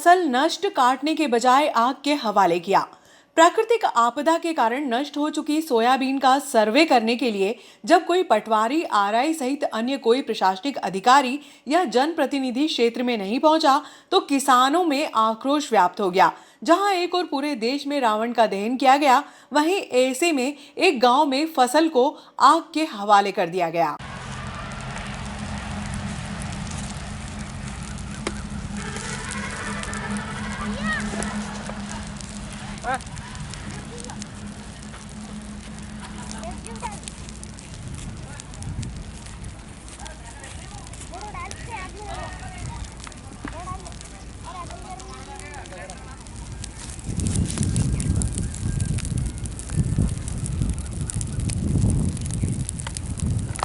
फसल नष्ट काटने के बजाय आग के हवाले किया। प्राकृतिक आपदा के कारण नष्ट हो चुकी सोयाबीन का सर्वे करने के लिए जब कोई पटवारी, आरआई सहित अन्य कोई प्रशासनिक अधिकारी या जनप्रतिनिधि क्षेत्र में नहीं पहुंचा तो किसानों में आक्रोश व्याप्त हो गया। जहां एक और पूरे देश में रावण का दहन किया गया, वहीं ऐसे में एक गांव में फसल को आग के हवाले कर दिया गया।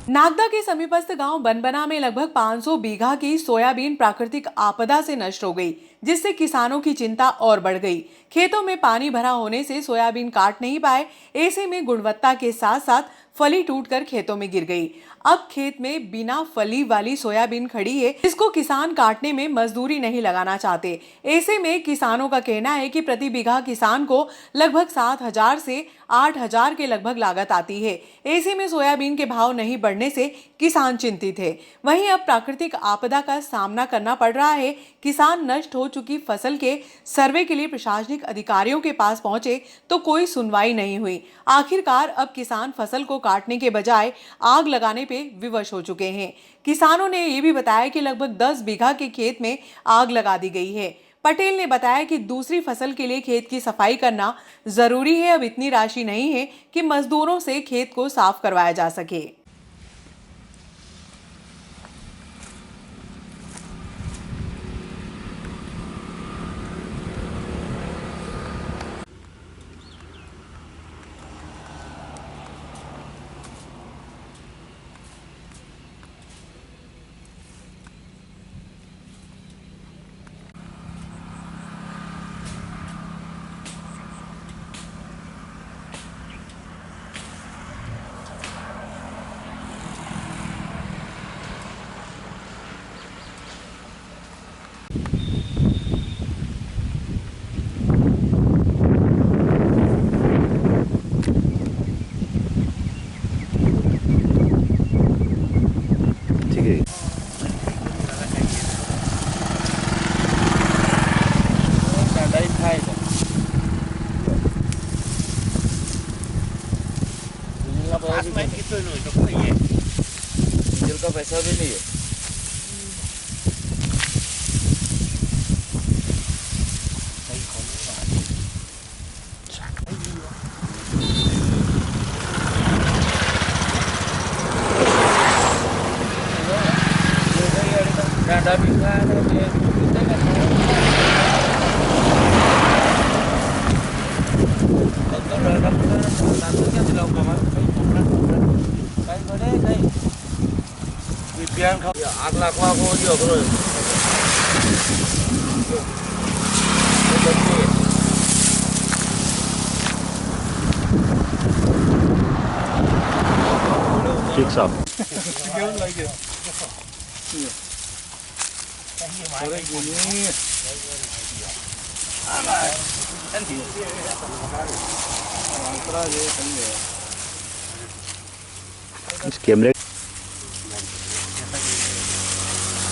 नागदा के समीपस्थ गांव बनबना में लगभग 500 बीघा की सोयाबीन प्राकृतिक आपदा से नष्ट हो गई, जिससे किसानों की चिंता और बढ़ गई। खेतों में पानी भरा होने से सोयाबीन काट नहीं पाए। ऐसे में गुणवत्ता के साथ साथ फली टूटकर खेतों में गिर गई। अब खेत में बिना फली वाली सोयाबीन खड़ी है, जिसको किसान काटने में मजदूरी नहीं लगाना चाहते। ऐसे में किसानों का कहना है कि प्रति बीघा किसान को लगभग 7,000 से 8,000 के लगभग लागत आती है। ऐसे में सोयाबीन के भाव नहीं बढ़ने से किसान चिंतित है। वहीं अब प्राकृतिक आपदा का सामना करना पड़ रहा है। किसान नष्ट हो चुकी फसल के सर्वे के लिए प्रशासनिक अधिकारियों के पास पहुंचे तो कोई सुनवाई नहीं हुई। आखिरकार अब किसान फसल को काटने के बजाय आग लगाने पे विवश हो चुके हैं। किसानों ने ये भी बताया कि लगभग 10 बीघा के खेत में आग लगा दी गई है। पटेल ने बताया कि दूसरी फसल के लिए खेत की सफाई करना जरूरी है। अब इतनी राशि नहीं है कि मजदूरों से खेत को साफ करवाया जा सके। डीजल का पैसा भी नहीं है। आग लागवा को जो करो ठीक साहब इस कैमरे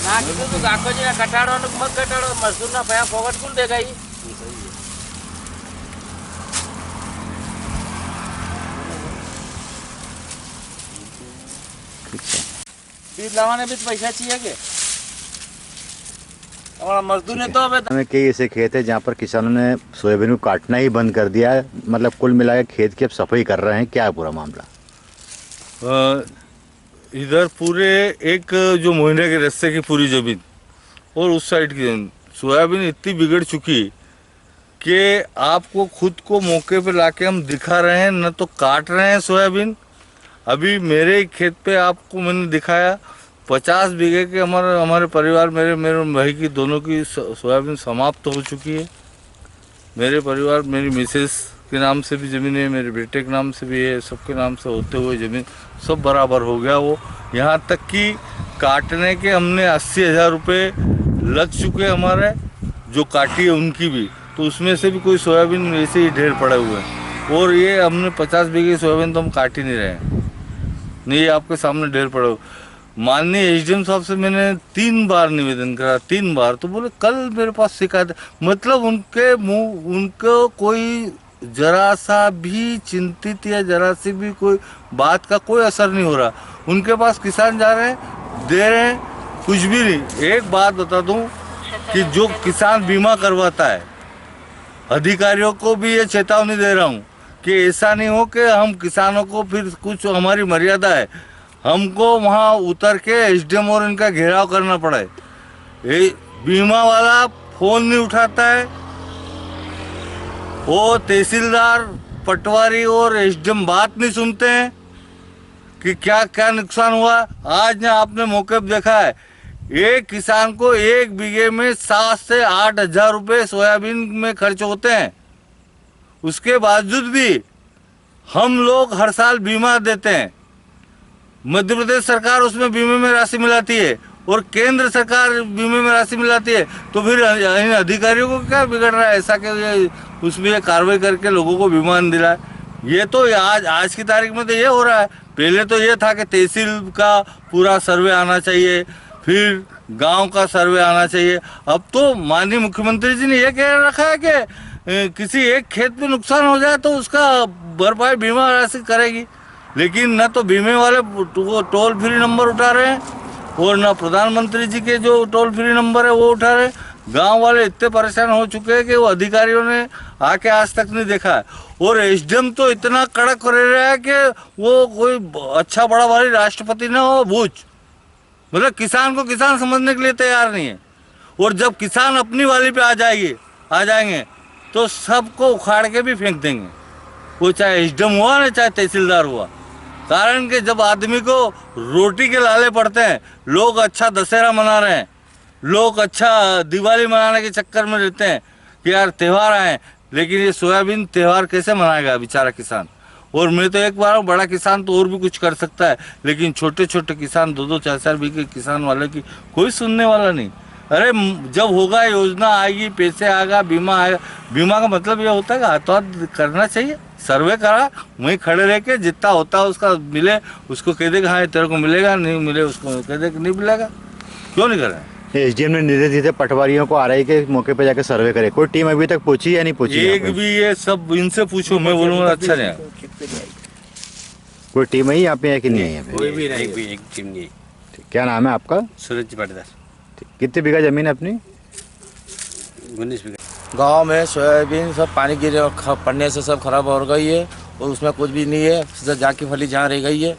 ना किसी तो गाको जी ना कटाड़ो न मत कटाड़ो मजदूर ना भया फॉरवर्ड कौन देगा ये बीज लावाने भी तो पैसा चाहिए के हमारा मजदूर ने तो हमें कई ऐसे खेत है जहाँ पर किसानों ने सोयाबीन को काटना ही बंद कर दिया है। मतलब कुल मिलाकर खेत की अब सफाई कर रहे हैं। क्या है पूरा मामला? इधर पूरे एक जो मोहिंद्रा के रास्ते की पूरी जमीन और उस साइड की जमीन सोयाबीन इतनी बिगड़ चुकी कि आपको खुद को मौके पे लाके हम दिखा रहे हैं, न तो काट रहे हैं सोयाबीन। अभी मेरे खेत पे आपको मैंने दिखाया 50 बीघे के हमारे परिवार मेरे भाई की दोनों की सोयाबीन समाप्त हो चुकी है। मेरे परिवार मेरी मिसेस के नाम से भी ज़मीन है, मेरे बेटे के नाम से भी है, सबके नाम से होते हुए ज़मीन सब बराबर हो गया। वो यहाँ तक कि काटने के हमने 80,000 रुपये लग चुके हमारे, जो काटी है उनकी भी, तो उसमें से भी कोई सोयाबीन वैसे ही ढेर पड़े हुए हैं। और ये हमने 50 बीघे सोयाबीन तो हम काट ही नहीं रहे हैं, नहीं ये आपके सामने ढेर पड़े हुए। माननीय एसडीएम साहब से मैंने 3 बार निवेदन करा, 3 बार, तो बोले कल मेरे पास शिकायत है। मतलब उनके मुंह, उनको कोई जरा सा भी चिंतित या जरा सी भी कोई बात का कोई असर नहीं हो रहा। उनके पास किसान जा रहे हैं, दे रहे हैं, कुछ भी नहीं। एक बात बता दूं कि जो किसान बीमा करवाता है, अधिकारियों को भी ये चेतावनी दे रहा हूँ कि ऐसा नहीं हो कि हम किसानों को फिर कुछ, हमारी मर्यादा है, हमको वहाँ उतर के एसडीएम और इनका घेराव करना पड़े। ये बीमा वाला फोन नहीं उठाता है, वो तहसीलदार, पटवारी और एसडीएम बात नहीं सुनते हैं कि क्या क्या नुकसान हुआ। आज ने आपने मौके पर देखा है, एक किसान को 1 बीघे में 7 से 8 हजार रुपये सोयाबीन में खर्च होते हैं। उसके बावजूद भी हम लोग हर साल बीमा देते हैं। मध्य प्रदेश सरकार उसमें बीमे में राशि मिलाती है और केंद्र सरकार बीमे में राशि मिलाती है, तो फिर इन अधिकारियों को क्या बिगड़ रहा है ऐसा कि उसमें ये कार्रवाई करके लोगों को बीमा नहीं दिलाए। ये तो आज की तारीख में तो ये हो रहा है। पहले तो ये था कि तहसील का पूरा सर्वे आना चाहिए, फिर गांव का सर्वे आना चाहिए। अब तो माननीय मुख्यमंत्री जी ने ये कह रखा है कि किसी एक खेत में नुकसान हो जाए तो उसका भरपाई बीमा राशि करेगी, लेकिन न तो बीमे वाले वो टोल फ्री नंबर उठा रहे हैं और न प्रधानमंत्री जी के जो टोल फ्री नंबर है वो उठा रहे हैं। गांव वाले इतने परेशान हो चुके हैं कि वो अधिकारियों ने आके आज तक नहीं देखा है। और एसडीएम तो इतना कड़क रह रहा है कि वो कोई अच्छा बड़ा भारी राष्ट्रपति ना हो, भूज, मतलब किसान को किसान समझने के लिए तैयार नहीं है। और जब किसान अपनी वाली पे आ जाएंगे तो सबको उखाड़ के भी फेंक देंगे, वो चाहे एसडीएम हुआ ना चाहे तहसीलदार हुआ। कारण कि जब आदमी को रोटी के लाले पड़ते हैं, लोग अच्छा दशहरा मना रहे हैं, लोग अच्छा दिवाली मनाने के चक्कर में रहते हैं कि यार त्यौहार आए, लेकिन ये सोयाबीन त्यौहार कैसे मनाएगा बेचारा किसान। और मैं तो एक बार बड़ा किसान तो और भी कुछ कर सकता है, लेकिन छोटे छोटे किसान 2-2, 4-4 बीघे किसान वाले की कोई सुनने वाला नहीं। अरे जब होगा, योजना आएगी, पैसे आएगा, बीमा आएगा। बीमा का मतलब ये होता है कि हाथों हाथ करना चाहिए, सर्वे करा, वहीं खड़े रह के जितना होता है उसका मिले, उसको कह देगा हाँ तेरे को मिलेगा, नहीं मिले उसको कह दे कि नहीं मिलेगा। क्यों नहीं कर रहे हैं? एसडीएम ने निर्देश दिए थे पटवारियों को आरआई के मौके पे जाकर सर्वे करे, कोई टीम अभी तक पहुंची या नहीं पहुंची? एक भी, ये सब इनसे पूछो, मैं बोलूँगा अच्छा नहीं। कोई टीम है यहाँ पे कि नहीं है? यहाँ पे कोई भी नहीं, एक टीम नहीं। क्या नाम है आपका? सूरज पाटीदार। कितने बीघा जमीन है अपनी? 19 बीघा। गांव में सोयाबीन सब पानी गिरे पड़ने से सब खराब हो गई है और उसमें कुछ भी नहीं है, सिर्फ जाके फली जहाँ रह गई है।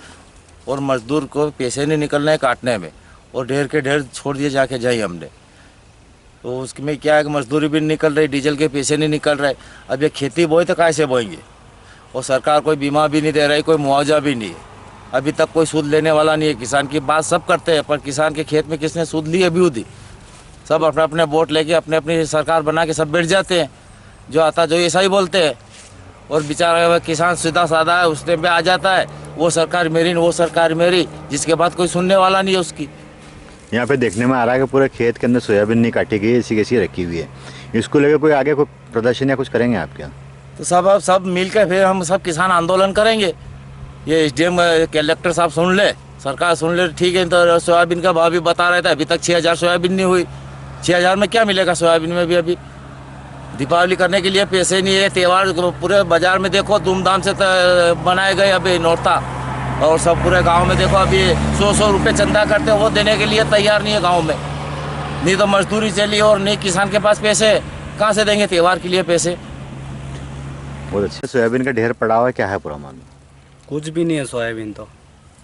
और मजदूर को पैसे नहीं निकल रहे हैं काटने में, और ढेर के ढेर छोड़ दिए जाके जाइए हमने। तो उसमें क्या है कि मजदूरी भी नहीं निकल रही, डीजल के पैसे नहीं निकल रहे। अब ये खेती बोए तो कैसे बोएंगे? और सरकार कोई बीमा भी नहीं दे रही, कोई मुआवजा भी नहीं है। अभी तक कोई सूद लेने वाला नहीं है। किसान की बात सब करते हैं, पर किसान के खेत में किसने सूद ली अभी उदी? सब अपने अपने वोट लेके अपने अपनी सरकार बना के सब बैठ जाते हैं, जो आता जो ऐसा ही बोलते हैं। और बेचारा किसान सीधा साधा है, उसने पे आ जाता है वो सरकार मेरी, वो सरकार मेरी, जिसके बाद कोई सुनने वाला नहीं है उसकी। यहाँ पे देखने में आ रहा है कि पूरे खेत के अंदर सोयाबीन नहीं काटी गई, ऐसी कैसी रखी हुई है। इसको लेकर कोई आगे कोई प्रदर्शन या कुछ करेंगे आप क्या? तो सब मिल के फिर हम सब किसान आंदोलन करेंगे। ये एसडीएम कलेक्टर साहब सुन ले, सरकार सुन ले, ठीक है। तो सोयाबीन का भाव भी बता रहे थे, अभी तक 6000 सोयाबीन नहीं हुई। 6000 में क्या मिलेगा सोयाबीन में भी? अभी दीपावली करने के लिए पैसे नहीं है। त्यौहार पूरे बाजार में देखो धूमधाम से बनाए गए अभी नौरता, और सब पूरे गांव में देखो अभी 100-100 रुपये चंदा करते हैं, वो देने के लिए तैयार नहीं है गांव में। नहीं तो मजदूरी चली और नहीं किसान के पास पैसे, कहाँ से देंगे त्यौहार के लिए पैसे? बहुत अच्छा। सोयाबीन का ढेर पड़ा हुआ है, क्या है पूरा मामला? कुछ भी नहीं है सोयाबीन तो,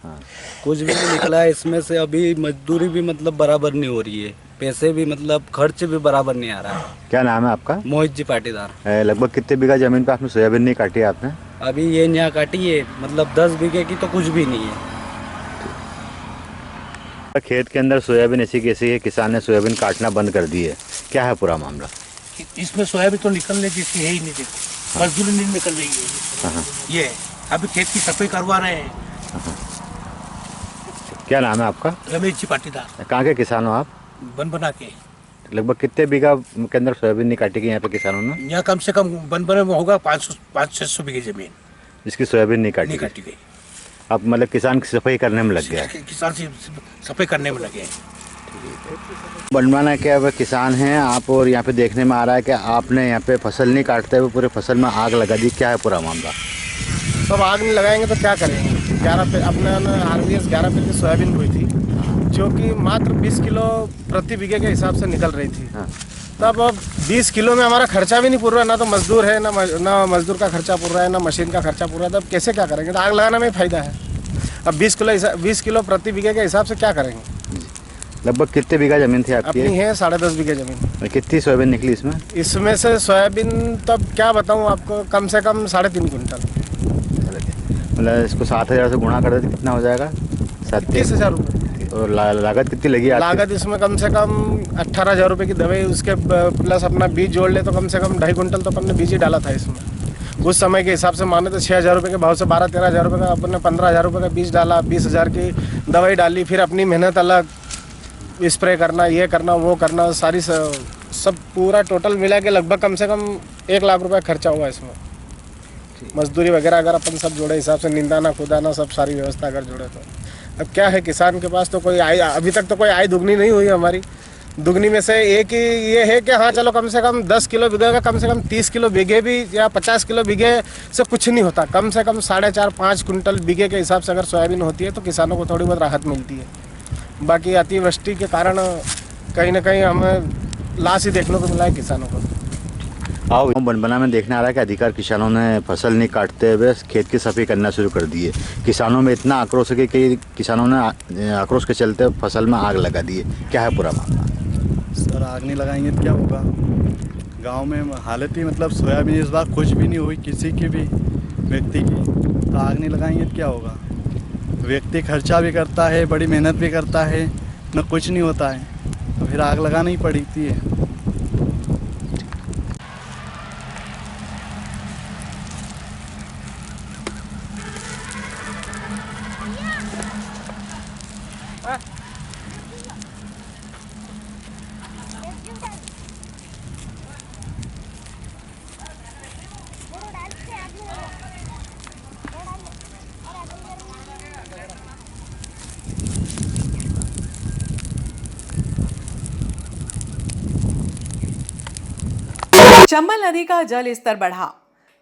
हाँ। कुछ भी नहीं निकला है इसमें से। अभी मजदूरी भी मतलब बराबर नहीं हो रही है, पैसे भी मतलब खर्च भी बराबर नहीं आ रहा है। क्या नाम है आपका? मोहित जी पाटीदार। लगभग कितने बीघा जमीन पे आपने सोयाबीन नहीं काटी आपने? अभी ये यहाँ काटी है, मतलब 10 बीघे की तो कुछ भी नहीं है। खेत के अंदर सोयाबीन ऐसी कैसी है, किसान ने सोयाबीन काटना बंद कर दी है, क्या है पूरा मामला? इसमें सोयाबीन तो निकलने जैसी है ही नहीं, देखो मजदूरी नहीं निकल रही है। ये अभी खेत की सफाई करवा रहे हैं। क्या नाम है आपका? रमेश जी पाटीदार। कहाँ के किसान हो आप? बन बना के। लगभग कितने बीघा के अंदर सोयाबीन नहीं काटी गई यहाँ पे किसानों ने, यहाँ कम से कम बनबने में होगा 500-600 बीघे जमीन जिसकी सोयाबीन नहीं नहीं काटी गई। काटी गई। अब मतलब किसान की सफाई करने में लग गया है। किसान से सफाई करने में लगे हैं। बनवाना क्या है, किसान हैं आप, और यहाँ पे देखने में आ रहा है कि आपने यहाँ पे फसल नहीं काटते हुए पूरे फसल में आग लगा दी, क्या है पूरा मामला? सब आग नहीं लगाएंगे तो क्या करेंगे? 11 पे अपने RVS 11 पे की सोयाबीन बोई थी, जो कि मात्र 20 किलो प्रति बीघे के हिसाब से निकल रही थी। हाँ। तब अब 20 किलो में हमारा खर्चा भी नहीं पूरा रहा, ना तो मजदूर है, ना मजदूर का खर्चा पूरा है, ना मशीन का खर्चा पूरा है। तब कैसे क्या करेंगे? तो आग लगाना में ही फायदा है। अब 20 किलो प्रति बीघे के हिसाब से क्या करेंगे? लगभग कितने बीघा जमीन थी आपकी? अपनी है 10.5 बीघे जमीन। और कितनी सोयाबीन निकली इसमें? इसमें से सोयाबीन तब क्या बताऊँ आपको, कम से कम 3.5 कुंटल। मतलब इसको 7,000 से गुणा कर देते कितना हो जाएगा? 30,000 रुपये। और लागत कितनी लगी आपकी? लागत इसमें कम से कम 18,000 रुपये की दवाई, उसके प्लस अपना बीज जोड़ ले तो कम से कम 2.5 कुंटल तो अपन ने बीज ही डाला था इसमें। उस समय के हिसाब से माने तो 6,000 रुपये के भाव से 12-13,000 रुपये का अपन ने 15,000 रुपये का बीज डाला, 20,000 की दवाई डाली, फिर अपनी मेहनत अलग, स्प्रे करना, ये करना, वो करना, सारी सब पूरा टोटल मिला के लगभग कम से कम 1 लाख रुपये खर्चा हुआ इसमें। मजदूरी वगैरह अगर अपन सब जोड़े हिसाब से, निंदाना खुदाना सब सारी व्यवस्था अगर जोड़े तो अब क्या है, किसान के पास तो कोई आय, अभी तक तो कोई आय दुगनी नहीं हुई हमारी। दुगनी में से एक ही ये है कि हाँ चलो कम से कम 10 किलो बीघे का कम से कम 30 किलो बीघे भी या 50 किलो बीघे से कुछ नहीं होता। कम से कम 4.5-5 कुंटल बीघे के हिसाब से अगर सोयाबीन होती है तो किसानों को थोड़ी बहुत राहत मिलती है। बाकी अतिवृष्टि के कारण कहीं ना कहीं हमें लाश ही देखने को मिला है किसानों को। आओ बनबना में देखने आ रहा है कि अधिकार किसानों ने फसल नहीं काटते हुए खेत की सफाई करना शुरू कर दी है। किसानों में इतना आक्रोश है कि किसानों ने आक्रोश के चलते फसल में आग लगा दी है। क्या है पूरा मामला? सर आग नहीं लगाएंगे तो क्या होगा? गांव में हालत ही मतलब सोयाबीन इस बार कुछ भी नहीं हुई किसी की भी व्यक्ति की, तो आग नहीं लगाएंगे तो क्या होगा? व्यक्ति खर्चा भी करता है, बड़ी मेहनत भी करता है, न कुछ नहीं होता है, तो फिर आग लगाना ही पड़ती है। चंबल नदी का जल स्तर बढ़ा।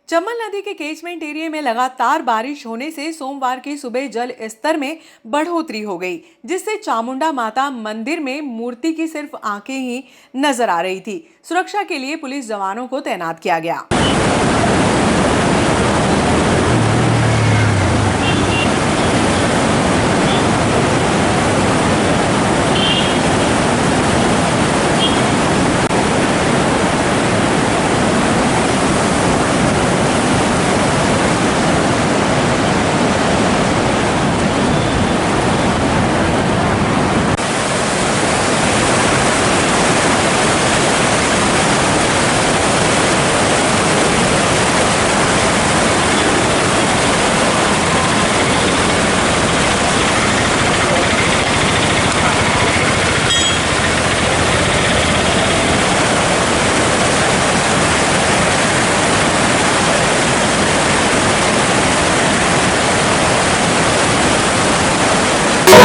चंबल नदी के कैचमेंट एरिया में लगातार बारिश होने से सोमवार की सुबह जल स्तर में बढ़ोतरी हो गई, जिससे चामुंडा माता मंदिर में मूर्ति की सिर्फ आंखें ही नजर आ रही थी। सुरक्षा के लिए पुलिस जवानों को तैनात किया गया।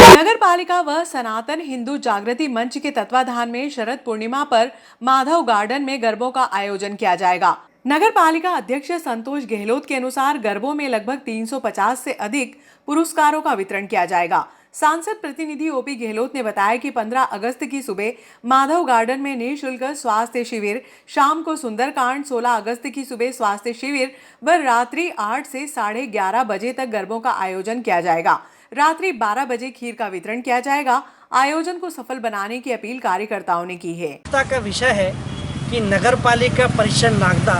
नगर पालिका व सनातन हिंदू जागृति मंच के तत्वाधान में शरद पूर्णिमा पर माधव गार्डन में गरबों का आयोजन किया जाएगा। नगर पालिका अध्यक्ष संतोष गहलोत के अनुसार गरबों में लगभग 350 से अधिक पुरस्कारों का वितरण किया जाएगा। सांसद प्रतिनिधि ओपी गहलोत ने बताया कि 15 अगस्त की सुबह माधव गार्डन में निःशुल्क स्वास्थ्य शिविर, शाम को सुंदरकांड, 16 अगस्त की सुबह स्वास्थ्य शिविर व रात्रि 8 से 11:30 बजे तक गरबों का आयोजन किया जाएगा। रात्रि 12 बजे खीर का वितरण किया जाएगा। आयोजन को सफल बनाने की अपील कार्यकर्ताओं ने की है। का विषय है कि नगर पालिका परिषद नागदा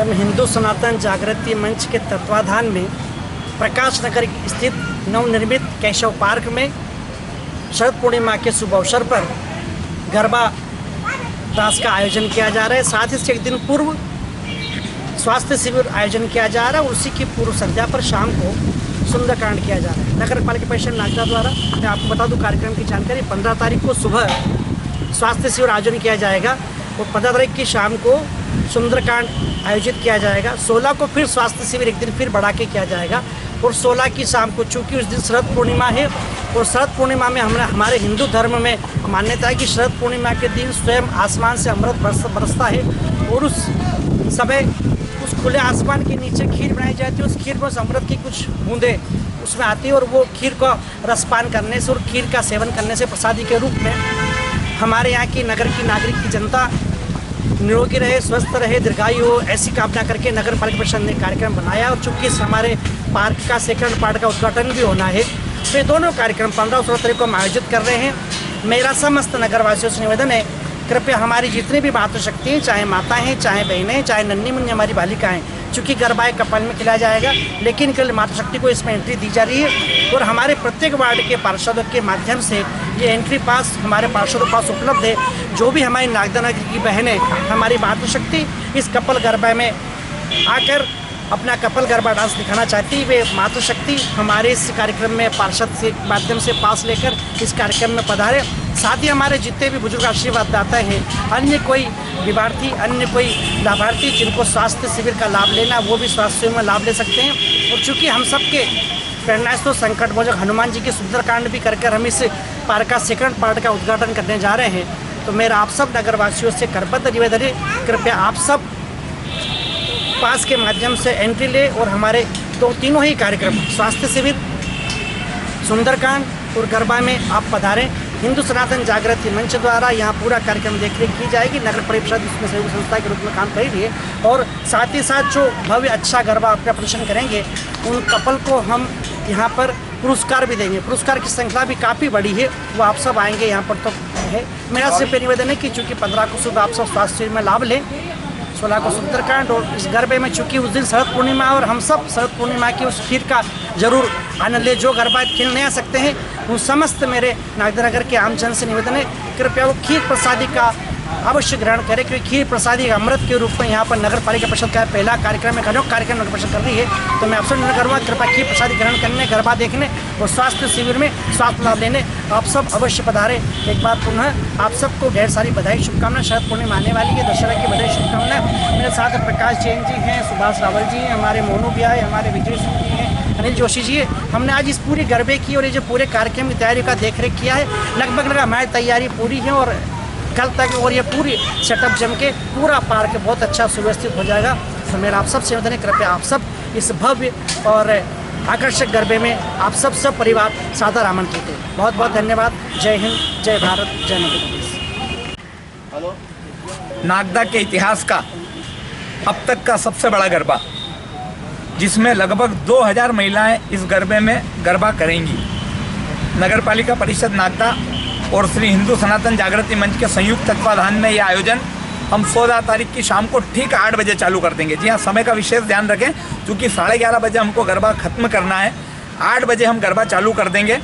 एवं हिंदू सनातन जागृति मंच के तत्वाधान में प्रकाश नगर स्थित नवनिर्मित केशव पार्क में शरद पूर्णिमा के शुभ अवसर पर गरबा डांस का आयोजन किया जा रहा है। साथ ही एक दिन पूर्व स्वास्थ्य शिविर आयोजन किया जा रहा है और उसी की पूर्व संध्या पर शाम को सुंदरकांड किया जा रहा है। नगर पालिका परिषद नागदा द्वारा मैं आपको बता दूं कार्यक्रम की जानकारी 15 तारीख को सुबह स्वास्थ्य शिविर आयोजन किया जाएगा और 15 तारीख की शाम को सुंदरकांड आयोजित किया जाएगा। 16 को फिर स्वास्थ्य शिविर एक दिन फिर बढ़ा के किया जाएगा और 16 की शाम को, चूँकि उस दिन शरद पूर्णिमा है और शरद पूर्णिमा में हमारे हिंदू धर्म में मान्यता है कि शरद पूर्णिमा के दिन स्वयं आसमान से अमृत बरसता है और उस समय उस खुले आसमान के नीचे खीर बनाई जाती है। उस खीर में उस अमृत की कुछ बूंदें उसमें आती है और वो खीर का रसपान करने से और खीर का सेवन करने से प्रसादी के रूप में हमारे यहाँ की नगर की नागरिक की जनता निरोगी रहे, स्वस्थ रहे, दीर्घायु हो, ऐसी कामना करके नगर पालिका परिषद ने कार्यक्रम बनाया। और चूँकि हमारे पार्क का सेकंड पार्ट का उद्घाटन भी होना है, तो ये दोनों कार्यक्रम 15 और 16 तारीख को हम आयोजित कर रहे हैं। मेरा समस्त नगरवासियों से निवेदन है, कृपया हमारी जितनी भी मातृशक्ति हैं, चाहे माता हैं, चाहे बहनें, चाहे नन्ही मुन्नी हमारी बालिकाएं, चूँकि गरबा एक कपाल में खिलाया जाएगा, लेकिन केवल मातृशक्ति को इसमें एंट्री दी जा रही है। और हमारे प्रत्येक वार्ड के पार्षदों के माध्यम से ये एंट्री पास हमारे पार्षदों के पास उपलब्ध है। जो भी हमारी नागदा नगर की बहनें हमारी मातृशक्ति इस कपल गरबा में आकर अपना कपल गरबा डांस दिखाना चाहती है, वे मातृशक्ति हमारे इस कार्यक्रम में पार्षद से माध्यम से पास लेकर इस कार्यक्रम में पधारे। साथ ही हमारे जितने भी बुजुर्ग आशीर्वाद दाता हैं, अन्य कोई विद्यार्थी, अन्य कोई लाभार्थी जिनको स्वास्थ्य शिविर का लाभ लेना, वो भी स्वास्थ्य शिविर में लाभ ले सकते हैं। और चूँकि हम सबके प्रेरणास्त्रोत तो संकट मोचक हनुमान जी के सुंदरकांड भी कर हम इस पार्क का सेकंड पार्ट का उद्घाटन करने जा रहे हैं, तो मेरा आप सब नगरवासियों से करबद्ध निवेदन है, कृपया आप सब पास के माध्यम से एंट्री ले और हमारे तीनों ही कार्यक्रम स्वास्थ्य शिविर, सुंदरकांड और गरबा में आप पधारें। हिंदू सनातन जागृति मंच द्वारा यहाँ पूरा कार्यक्रम देखरेख की जाएगी। नगर परिषद इसमें सहयोग संस्था के रूप में काम कर रही है और साथ ही साथ जो भव्य अच्छा गरबा अपना प्रदर्शन करेंगे उन कपल को हम यहाँ पर पुरस्कार भी देंगे। पुरस्कार की श्रृंखला भी काफ़ी बड़ी है, वो आप सब आएंगे यहाँ पर तो है। मेरा सिर्फ निवेदन है कि चूँकि 15 को सुबह आप सब स्वास्थ्य शिविर में लाभ लें, 16 को सुंदरकांड और इस गरबे में चूँकि उस दिन शरद पूर्णिमा और हम सब शरद पूर्णिमा की उस खीर का जरूर आनंद ले। जो गरबा खेलने आ सकते हैं उन समस्त मेरे नागदा नगर के आमजन से निवेदन है, कृपया वो खीर प्रसादी का अवश्य ग्रहण करें, क्योंकि खीर प्रसादी अमृत के रूप में यहाँ पर नगर पालिका परिषद का पहला कार्यक्रम है, अनोखा कार्यक्रम नगर परिषद कर रही है। तो मैं आपसे निवेदन करूँगा, कृपया खीर प्रसादी ग्रहण करने, गरबा देखने और स्वास्थ्य शिविर में स्वास्थ्य लाभ लेने आप सब अवश्य पधारें। एक बार पुनः आप सबको ढेर सारी बधाई, शुभकामनाएं। शरद पूर्णिमा आने वाली है, दशहरा की बधाई, शुभकामनाएं। मेरे साथ प्रकाश जैन जी हैं, सुभाष रावल जी हैं, हमारे मोनू भैया है, हमारे विजय सिंह जी हैं, अनिल जोशी जी है। हमने आज इस पूरी गरबे की और ये जो पूरे कार्यक्रम की तैयारी का देखरेख किया है। लगभग हमारी तैयारी पूरी है और कल तक और ये पूरी सेटअप जम के पूरा पार्क बहुत अच्छा सुव्यवस्थित हो जाएगा। तो मेरा आप सब से निवेदन है, कृपया आप सब इस भव्य और आकर्षक गरबे में आप सब परिवार सादर आमंत्रित है। बहुत बहुत धन्यवाद। जय हिंद, जय भारत, जय मध्य प्रदेश। नागदा के इतिहास का अब तक का सबसे बड़ा गरबा, जिसमें लगभग 2000 महिलाएं इस गरबे में गरबा करेंगी। नगर पालिका परिषद नागदा और श्री हिंदू सनातन जागृति मंच के संयुक्त तत्वाधान में यह आयोजन हम 16 तारीख की शाम को ठीक 8 बजे चालू कर देंगे। जी हाँ, समय का विशेष ध्यान रखें, क्योंकि 11:30 बजे हमको गरबा खत्म करना है। 8 बजे हम गरबा चालू कर देंगे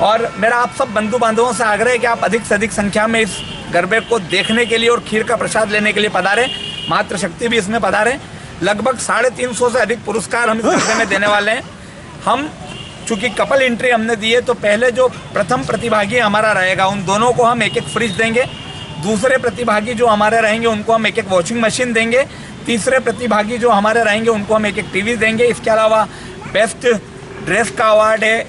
और मेरा आप सब बंधु बांधवों से आग्रह है कि आप अधिक से अधिक संख्या में इस गरबे को देखने के लिए और खीर का प्रसाद लेने के लिए पधारें। मातृशक्ति भी इसमें पधारें। लगभग 350 से अधिक पुरस्कार हम इस गरबे में देने वाले हैं। हम चूँकि कपल एंट्री हमने दी है, तो पहले जो प्रथम प्रतिभागी हमारा रहेगा उन दोनों को हम एक फ्रिज देंगे। दूसरे प्रतिभागी जो हमारे रहेंगे उनको हम एक वॉशिंग मशीन देंगे। तीसरे प्रतिभागी जो हमारे रहेंगे उनको हम एक टीवी देंगे। इसके अलावा बेस्ट ड्रेस का अवार्ड है,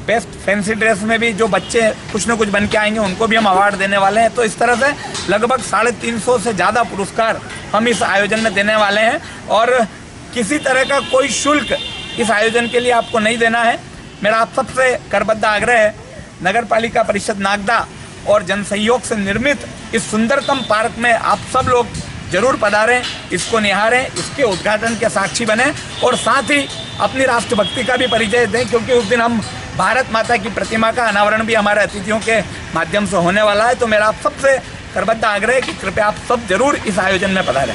बेस्ट फैंसी ड्रेस में भी जो बच्चे कुछ न कुछ बन के आएंगे उनको भी हम अवार्ड देने वाले हैं। तो इस तरह से लगभग 350 से ज़्यादा पुरस्कार हम इस आयोजन में देने वाले हैं और किसी तरह का कोई शुल्क इस आयोजन के लिए आपको नहीं देना है। मेरा आप सबसे करबद्ध आग्रह है, नगर पालिका परिषद नागदा और जनसहयोग से निर्मित इस सुंदरतम पार्क में आप सब लोग जरूर पधारें, इसको निहारें, इसके उद्घाटन के साक्षी बने और साथ ही अपनी राष्ट्रभक्ति का भी परिचय दें, क्योंकि उस दिन हम भारत माता की प्रतिमा का अनावरण भी हमारे अतिथियों के माध्यम से होने वाला है। तो मेरा आप सबसे करबद्ध आग्रह है कि कृपया आप सब जरूर इस आयोजन में पधारें।